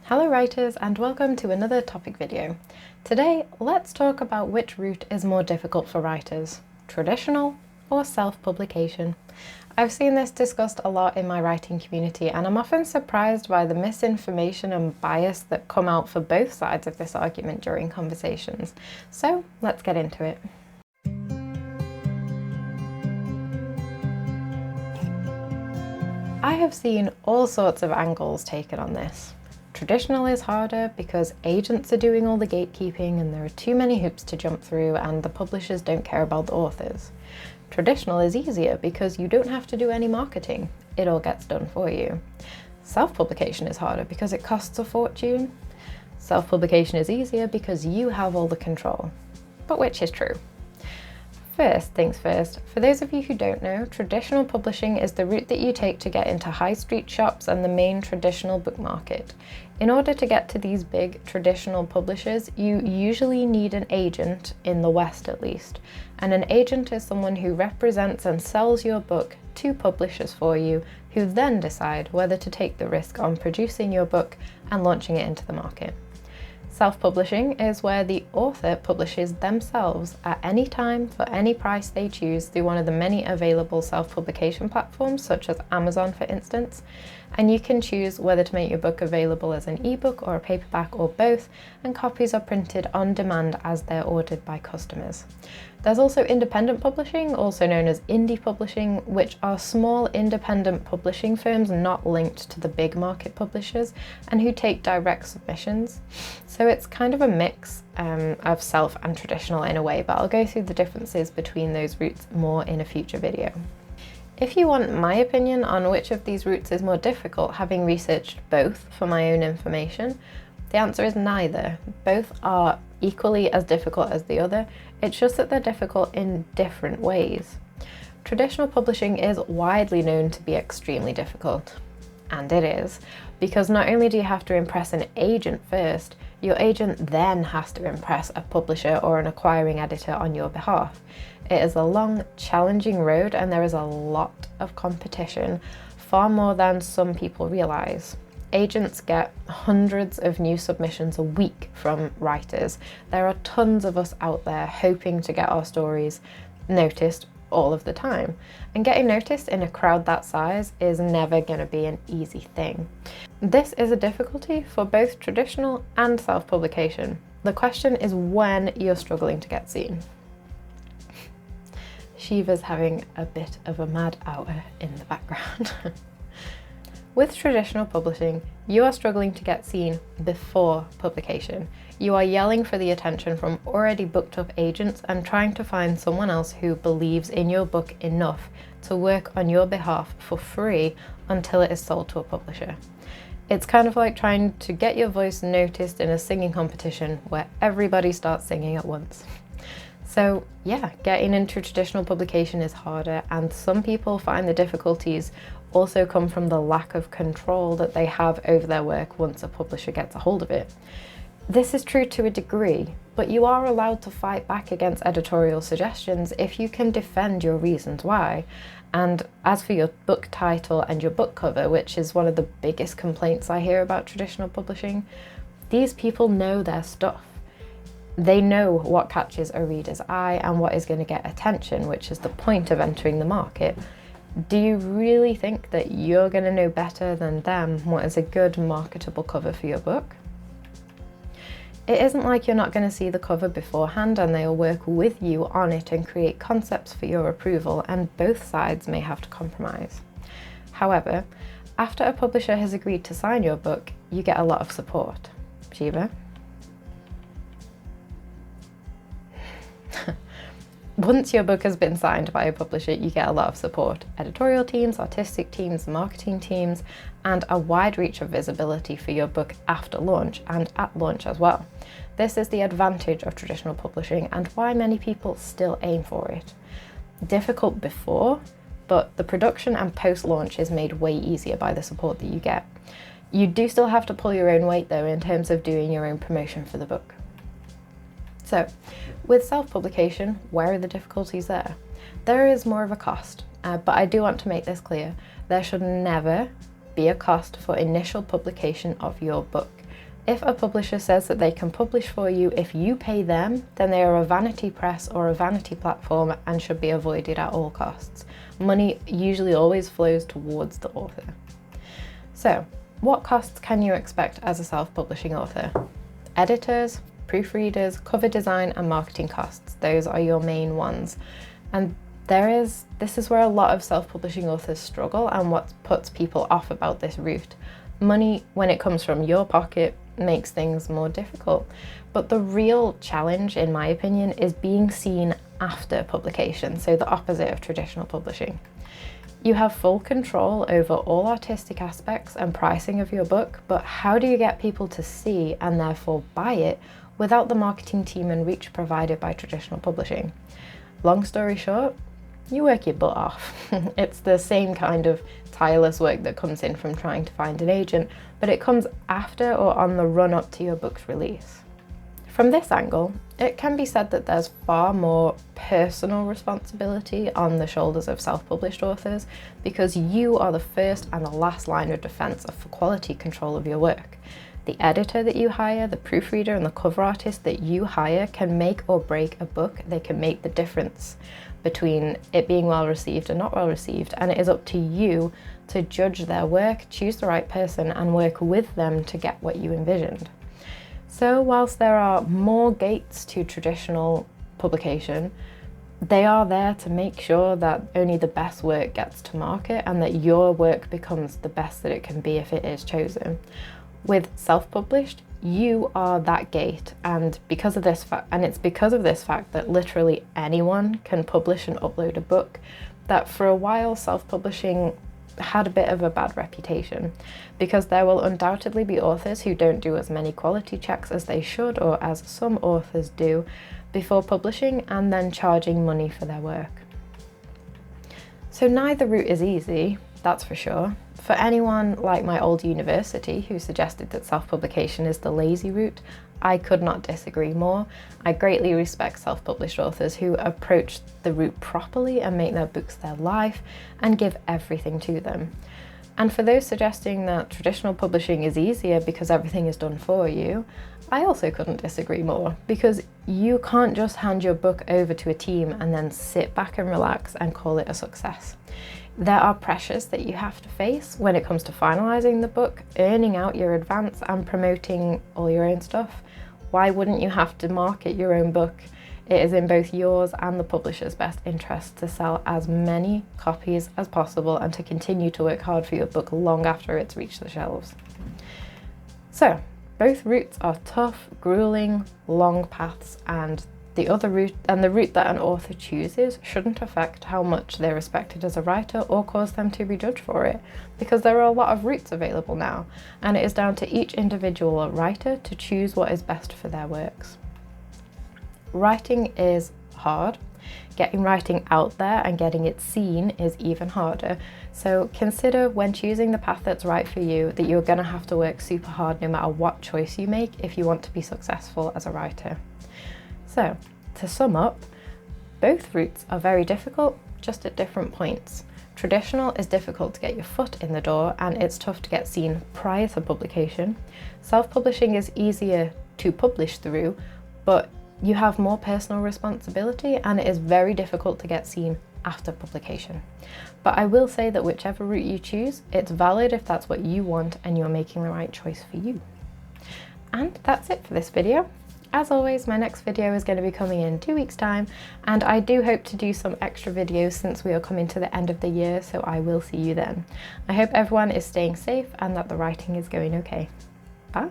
Hello writers, and welcome to another topic video. Today, let's talk about which route is more difficult for writers, traditional or self-publication. I've seen this discussed a lot in my writing community, and I'm often surprised by the misinformation and bias that come out for both sides of this argument during conversations. So let's get into it. I have seen all sorts of angles taken on this. Traditional is harder because agents are doing all the gatekeeping and there are too many hoops to jump through and the publishers don't care about the authors. Traditional is easier because you don't have to do any marketing. It all gets done for you. Self-publication is harder because it costs a fortune. Self-publication is easier because you have all the control. But which is true? First things first, for those of you who don't know, traditional publishing is the route that you take to get into high street shops and the main traditional book market. In order to get to these big traditional publishers, you usually need an agent, in the West at least. And an agent is someone who represents and sells your book to publishers for you, who then decide whether to take the risk on producing your book and launching it into the market. Self-publishing is where the author publishes themselves at any time for any price they choose through one of the many available self-publication platforms, such as Amazon for instance, and you can choose whether to make your book available as an ebook or a paperback or both, and copies are printed on demand as they're ordered by customers. There's also independent publishing, also known as indie publishing, which are small independent publishing firms not linked to the big market publishers and who take direct submissions. So it's kind of a mix of self and traditional in a way, but I'll go through the differences between those routes more in a future video. If you want my opinion on which of these routes is more difficult, having researched both for my own information, the answer is neither. Both are equally as difficult as the other, it's just that they're difficult in different ways. Traditional publishing is widely known to be extremely difficult, and it is, because not only do you have to impress an agent first, your agent then has to impress a publisher or an acquiring editor on your behalf. It is a long, challenging road and there is a lot of competition, far more than some people realise. Agents get hundreds of new submissions a week from writers. There are tons of us out there hoping to get our stories noticed all of the time. And getting noticed in a crowd that size is never going to be an easy thing. This is a difficulty for both traditional and self-publication. The question is when you're struggling to get seen. Shiva's having a bit of a mad hour in the background. With traditional publishing, you are struggling to get seen before publication. You are yelling for the attention from already booked up agents and trying to find someone else who believes in your book enough to work on your behalf for free until it is sold to a publisher. It's kind of like trying to get your voice noticed in a singing competition where everybody starts singing at once. So yeah, getting into traditional publication is harder, and some people find the difficulties also come from the lack of control that they have over their work once a publisher gets a hold of it. This is true to a degree, but you are allowed to fight back against editorial suggestions if you can defend your reasons why. And as for your book title and your book cover, which is one of the biggest complaints I hear about traditional publishing, these people know their stuff. They know what catches a reader's eye and what is going to get attention, which is the point of entering the market. Do you really think that you're going to know better than them what is a good marketable cover for your book? It isn't like you're not going to see the cover beforehand and they'll work with you on it and create concepts for your approval, and both sides may have to compromise. However, after a publisher has agreed to sign your book, you get a lot of support. Shiva? Once your book has been signed by a publisher, you get a lot of support. Editorial teams, artistic teams, marketing teams, and a wide reach of visibility for your book after launch and at launch as well. This is the advantage of traditional publishing and why many people still aim for it. Difficult before, but the production and post-launch is made way easier by the support that you get. You do still have to pull your own weight though in terms of doing your own promotion for the book. So, with self-publication, where are the difficulties there? There is more of a cost, but I do want to make this clear. There should never be a cost for initial publication of your book. If a publisher says that they can publish for you if you pay them, then they are a vanity press or a vanity platform and should be avoided at all costs. Money usually always flows towards the author. So, what costs can you expect as a self-publishing author? Editors, proofreaders, cover design, and marketing costs. Those are your main ones. And this is where a lot of self-publishing authors struggle and what puts people off about this route. Money, when it comes from your pocket, makes things more difficult. But the real challenge, in my opinion, is being seen after publication, so the opposite of traditional publishing. You have full control over all artistic aspects and pricing of your book, but how do you get people to see and therefore buy it without the marketing team and reach provided by traditional publishing? Long story short, you work your butt off. It's the same kind of tireless work that comes in from trying to find an agent, but it comes after or on the run up to your book's release. From this angle, it can be said that there's far more personal responsibility on the shoulders of self-published authors because you are the first and the last line of defense for quality control of your work. The editor that you hire, the proofreader, and the cover artist that you hire can make or break a book. They can make the difference between it being well received and not well received, and it is up to you to judge their work, choose the right person, and work with them to get what you envisioned. So whilst there are more gates to traditional publication, they are there to make sure that only the best work gets to market and that your work becomes the best that it can be if it is chosen. With self-published, you are that gate, and because of this fact that literally anyone can publish and upload a book, that for a while self-publishing had a bit of a bad reputation, because there will undoubtedly be authors who don't do as many quality checks as they should, or as some authors do, before publishing and then charging money for their work. So neither route is easy, that's for sure. For anyone like my old university who suggested that self-publication is the lazy route, I could not disagree more. I greatly respect self-published authors who approach the route properly and make their books their life and give everything to them. And for those suggesting that traditional publishing is easier because everything is done for you, I also couldn't disagree more, because you can't just hand your book over to a team and then sit back and relax and call it a success. There are pressures that you have to face when it comes to finalising the book, earning out your advance, and promoting all your own stuff. Why wouldn't you have to market your own book? It is in both yours and the publisher's best interest to sell as many copies as possible and to continue to work hard for your book long after it's reached the shelves. So, both routes are tough, grueling, long paths, and the route that an author chooses shouldn't affect how much they're respected as a writer or cause them to be judged for it, because there are a lot of routes available now, and it is down to each individual writer to choose what is best for their works. Writing is hard. Getting writing out there and getting it seen is even harder. So consider when choosing the path that's right for you that you're going to have to work super hard no matter what choice you make if you want to be successful as a writer. So, to sum up, both routes are very difficult, just at different points. Traditional is difficult to get your foot in the door and it's tough to get seen prior to publication. Self-publishing is easier to publish through, but you have more personal responsibility and it is very difficult to get seen after publication. But I will say that whichever route you choose, it's valid if that's what you want and you're making the right choice for you. And that's it for this video. As always, my next video is going to be coming in 2 weeks' time, and I do hope to do some extra videos since we are coming to the end of the year, so I will see you then. I hope everyone is staying safe and that the writing is going okay. Bye!